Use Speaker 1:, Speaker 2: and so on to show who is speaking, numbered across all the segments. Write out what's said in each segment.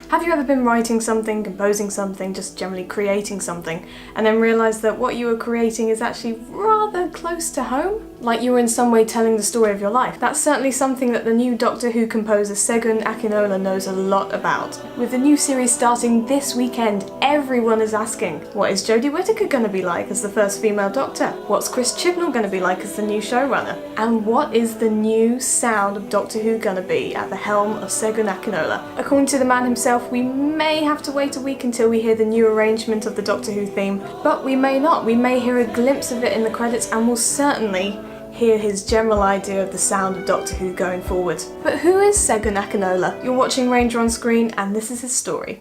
Speaker 1: Have you ever been writing something, composing something, just generally creating something, and then realised that what you were creating is actually rather close to home? Like you were in some way telling the story of your life. That's certainly something that the new Doctor Who composer Segun Akinola knows a lot about. With the new series starting this weekend, everyone is asking, what is Jodie Whittaker going to be like as the first female Doctor? What's Chris Chibnall going to be like as the new showrunner? And what is the new sound of Doctor Who going to be at the helm of Segun Akinola? According to the man himself, we may have to wait a week until we hear the new arrangement of the Doctor Who theme, but we may not. We may hear a glimpse of it in the credits, and we'll certainly hear his general idea of the sound of Doctor Who going forward. But who is Segun Akinola? You're watching Ranger on Screen, and this is his story.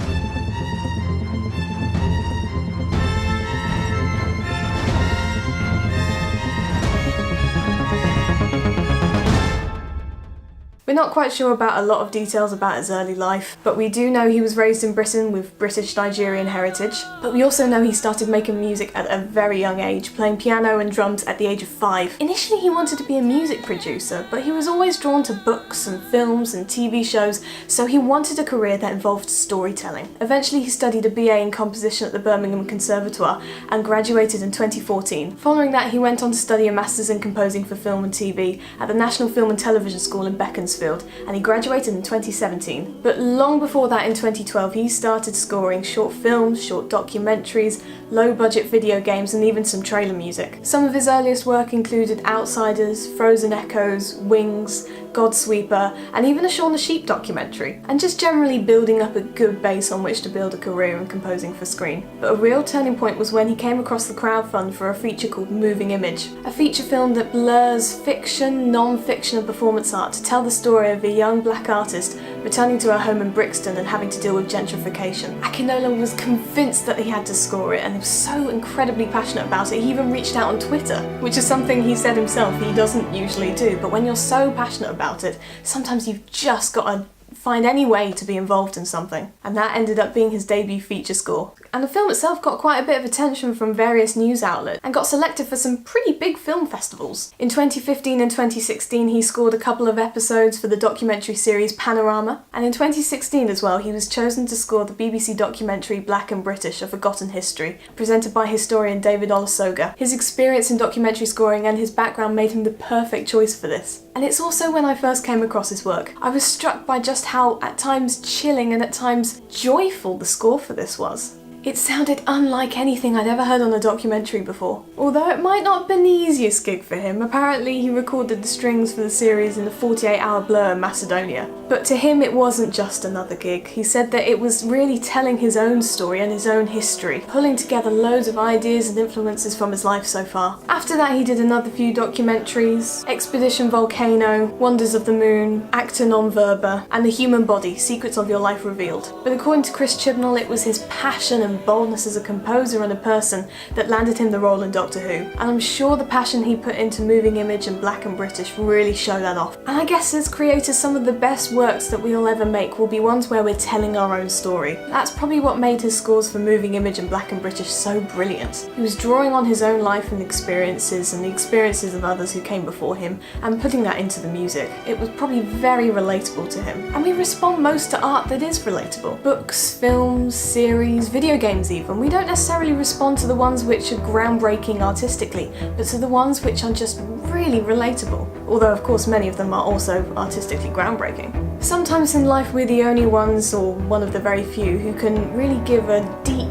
Speaker 1: We're not quite sure about a lot of details about his early life, but we do know he was raised in Britain with British Nigerian heritage. But we also know he started making music at a very young age, playing piano and drums at the age of 5. Initially he wanted to be a music producer, but he was always drawn to books and films and TV shows, so he wanted a career that involved storytelling. Eventually he studied a BA in composition at the Birmingham Conservatoire and graduated in 2014. Following that he went on to study a Masters in Composing for Film and TV at the National Film and Television School in Beaconsfield, and he graduated in 2017. But long before that, in 2012, he started scoring short films, short documentaries, low-budget video games, and even some trailer music. Some of his earliest work included Outsiders, Frozen Echoes, Wings, Godsweeper, and even a Shaun the Sheep documentary, and just generally building up a good base on which to build a career in composing for screen. But a real turning point was when he came across the crowdfund for a feature called Moving Image, a feature film that blurs fiction, non-fiction and performance art to tell the story of a young black artist returning to her home in Brixton and having to deal with gentrification. Akinola was convinced that he had to score it, and he was so incredibly passionate about it, he even reached out on Twitter, which is something he said himself he doesn't usually do, but when you're so passionate about it, sometimes you've just got to find any way to be involved in something. And that ended up being his debut feature score. And the film itself got quite a bit of attention from various news outlets and got selected for some pretty big film festivals. In 2015 and 2016 he scored a couple of episodes for the documentary series Panorama, and in 2016 as well he was chosen to score the BBC documentary Black and British: A Forgotten History, presented by historian David Olusoga. His experience in documentary scoring and his background made him the perfect choice for this. And it's also when I first came across his work, I was struck by just how at times chilling and at times joyful the score for this was. It sounded unlike anything I'd ever heard on a documentary before. Although it might not have been the easiest gig for him, apparently he recorded the strings for the series in the 48-hour blur in Macedonia. But to him it wasn't just another gig. He said that it was really telling his own story and his own history, pulling together loads of ideas and influences from his life so far. After that he did another few documentaries: Expedition Volcano, Wonders of the Moon, Acta Non Verba, and The Human Body: Secrets of Your Life Revealed. But according to Chris Chibnall, it was his passion and boldness as a composer and a person that landed him the role in Doctor Who. And I'm sure the passion he put into Moving Image and Black and British really show that off. And I guess as creators, some of the best works that we'll ever make will be ones where we're telling our own story. That's probably what made his scores for Moving Image and Black and British so brilliant. He was drawing on his own life and the experiences of others who came before him, and putting that into the music. It was probably very relatable to him. And we respond most to art that is relatable. Books, films, series, video games even. We don't necessarily respond to the ones which are groundbreaking artistically, but to the ones which are just really relatable. Although of course many of them are also artistically groundbreaking. Sometimes in life we're the only ones, or one of the very few, who can really give a deep,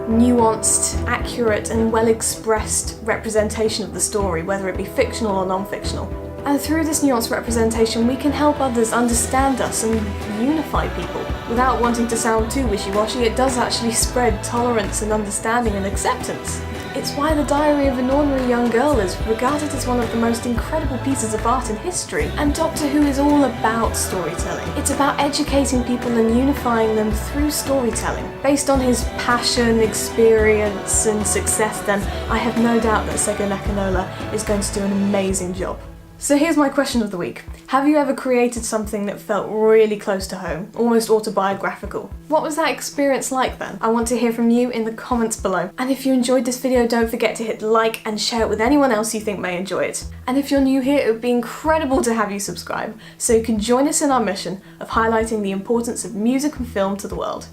Speaker 1: nuanced, accurate and well-expressed representation of the story, whether it be fictional or non-fictional. And through this nuanced representation we can help others understand us and unify people. Without wanting to sound too wishy-washy, it does actually spread tolerance and understanding and acceptance. It's why The Diary of an Ordinary Young Girl is regarded as one of the most incredible pieces of art in history. And Doctor Who is all about storytelling. It's about educating people and unifying them through storytelling. Based on his passion, experience and success then, I have no doubt that Segun Akinola is going to do an amazing job. So here's my question of the week. Have you ever created something that felt really close to home, almost autobiographical? What was that experience like then? I want to hear from you in the comments below. And if you enjoyed this video, don't forget to hit like and share it with anyone else you think may enjoy it. And if you're new here, it would be incredible to have you subscribe, so you can join us in our mission of highlighting the importance of music and film to the world.